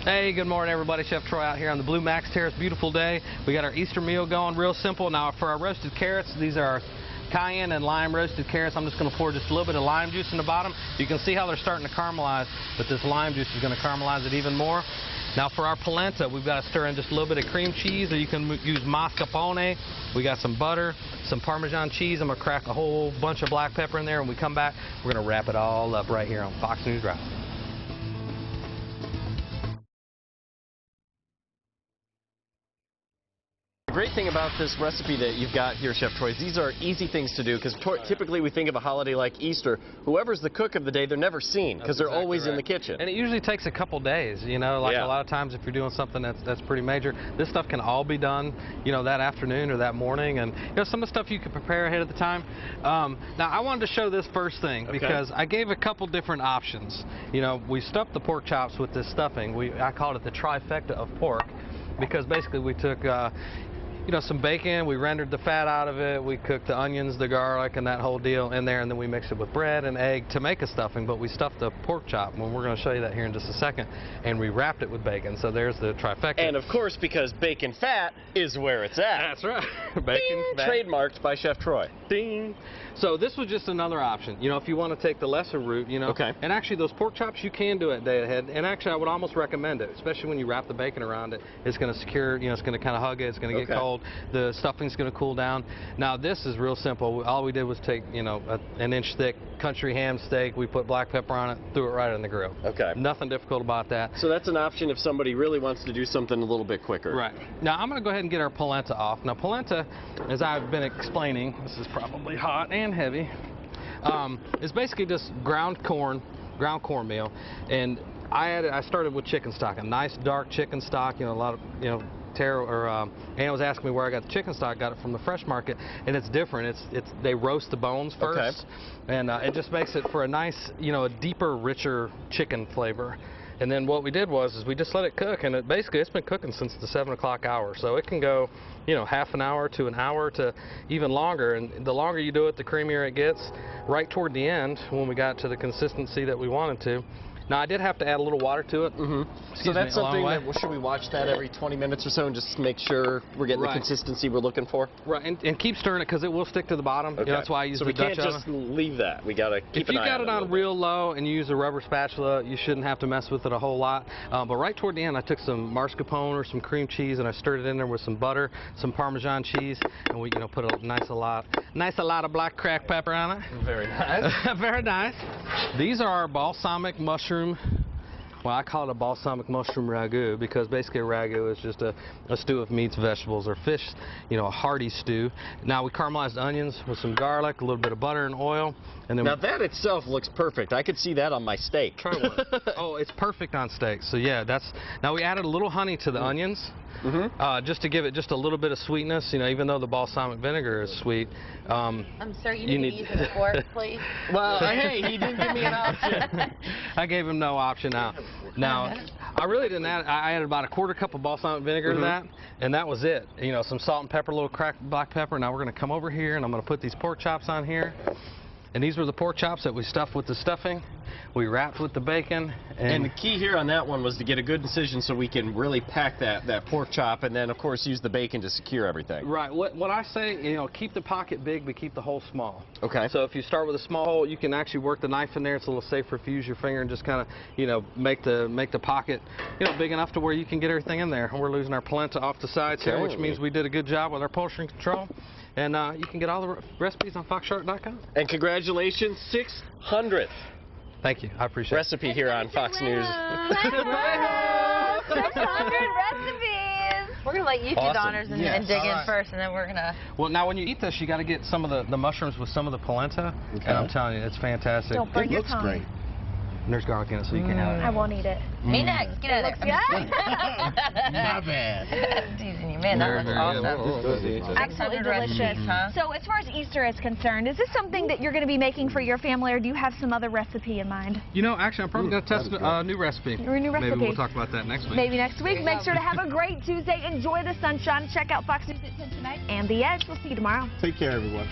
Hey, good morning, everybody. Chef Troy out here on the Blue Max Terrace. Beautiful day. We got our Easter meal going, real simple. Now, for our roasted carrots, these are cayenne and lime roasted carrots. I'm just going to pour just a little bit of lime juice in the bottom. You can see how they're starting to caramelize, but this lime juice is going to caramelize it even more. Now, for our polenta, we've got to stir in just a little bit of cream cheese, or you can use mascarpone. We got some butter, some Parmesan cheese. I'm going to crack a whole bunch of black pepper in there. When we come back, we're going to wrap it all up right here on Fox News Drive. The great thing about this recipe that you've got here, Chef Troy, is these are easy things to do, because typically we think of a holiday like Easter, whoever's the cook of the day, they're never seen because they're always in the kitchen. And it usually takes a couple days, you know, like a lot of times if you're doing something that's pretty major, this stuff can all be done, you know, that afternoon or that morning, and you know, some of the stuff you can prepare ahead of the time. Now, I wanted to show this first thing because I gave a couple different options. You know, we stuffed the pork chops with this stuffing. I called it the trifecta of pork because basically we took you know, some bacon, we rendered the fat out of it, we cooked the onions, the garlic, and that whole deal in there, and then we mixed it with bread and egg to make a stuffing, but we stuffed the pork chop, and we're going to show you that here in just a second, and we wrapped it with bacon, so there's the trifecta. And of course, because bacon fat is where it's at. That's right. Bacon fat. Trademarked by Chef Troy. Ding. So this was just another option, you know, if you want to take the lesser route, you know. And actually, those pork chops, you can do it day ahead, and actually, I would almost recommend it, especially when you wrap the bacon around it. It's going to secure, you know, it's going to kind of hug it, it's going to get cold. The stuffing's going to cool down. Now, this is real simple. All we did was take, you know, an inch thick country ham steak. We put black pepper on it, threw it right on the grill. Nothing difficult about that. So that's an option if somebody really wants to do something a little bit quicker. Right. Now, I'm going to go ahead and get our polenta off. Now, polenta, as I've been explaining, this is probably hot and heavy, is basically just ground cornmeal, and I started with chicken stock, a nice dark chicken stock. You know, a lot of, you know, Anna was asking me where I got the chicken stock. Got it from the fresh market, and it's different. They roast the bones first, and it just makes it for a nice, you know, a deeper, richer chicken flavor. And then what we did was we just let it cook, and it's been cooking since the 7 o'clock hour. So it can go, you know, half an hour to an hour to even longer. And the longer you do it, the creamier it gets. Right toward the end, when we got to the consistency that we wanted to. Now, I did have to add a little water to it. So that's something that, should we watch that every 20 minutes or so and just make sure we're getting the consistency we're looking for? Right, and keep stirring it because it will stick to the bottom. You know, that's why I use the Dutch oven. So we can't just leave that. We got to keep an eye on it. If you got it on real low and you use a rubber spatula, you shouldn't have to mess with it a whole lot. But right toward the end, I took some mascarpone or some cream cheese and I stirred it in there with some butter, some Parmesan cheese, and we, you know, put a nice lot of black cracked pepper on it. Very nice. Very nice. These are our balsamic mushroom. Well, I call it a balsamic mushroom ragu because basically a ragu is just a stew of meats, vegetables, or fish, you know, a hearty stew. Now, we caramelized onions with some garlic, a little bit of butter and oil. And then now, that itself looks perfect. I could see that on my steak. Try one. Oh, it's perfect on steak. So, yeah, now we added a little honey to the onions. Just to give it just a little bit of sweetness, you know, even though the balsamic vinegar is sweet. I'm sorry, you need to use a fork, please. Well, hey, he didn't give me an option. I gave him no option now. Now, I really didn't add, I added about a quarter cup of balsamic vinegar to that, and that was it. You know, some salt and pepper, a little cracked black pepper. Now we're going to come over here, and I'm going to put these pork chops on here. And these were the pork chops that we stuffed with the stuffing. We wrapped with the bacon. And the key here on that one was to get a good incision so we can really pack that pork chop and then, of course, use the bacon to secure everything. Right. What I say, you know, keep the pocket big, but keep the hole small. Okay. So if you start with a small hole, you can actually work the knife in there. It's a little safer if you use your finger and just kind of, you know, make the pocket, you know, big enough to where you can get everything in there. And we're losing our polenta off the sides here, which means we did a good job with our portion control. And you can get all the recipes on foxshark.com. And congratulations, 600th. Thank you. I appreciate it. Recipe here on Fox News. 600 recipes. We're going to let you do the honors and dig in first, and then we're going to... Well, now, when you eat this, you got to get some of the mushrooms with some of the polenta. And I'm telling you, it's fantastic. Don't burn your tongue. It looks great. And there's garlic in it, so you can have it. I won't eat it. Me next. Get out of there. My bad. Teasing you, man. That looks awesome. Absolutely delicious. So as far as Easter is concerned, is this something that you're going to be making for your family, or do you have some other recipe in mind? You know, actually, I'm probably going to test a new recipe. Maybe we'll talk about that next week. Maybe next week. Make sure to have a great Tuesday. Enjoy the sunshine. Check out Fox News at 10 tonight and The Edge. We'll see you tomorrow. Take care, everyone.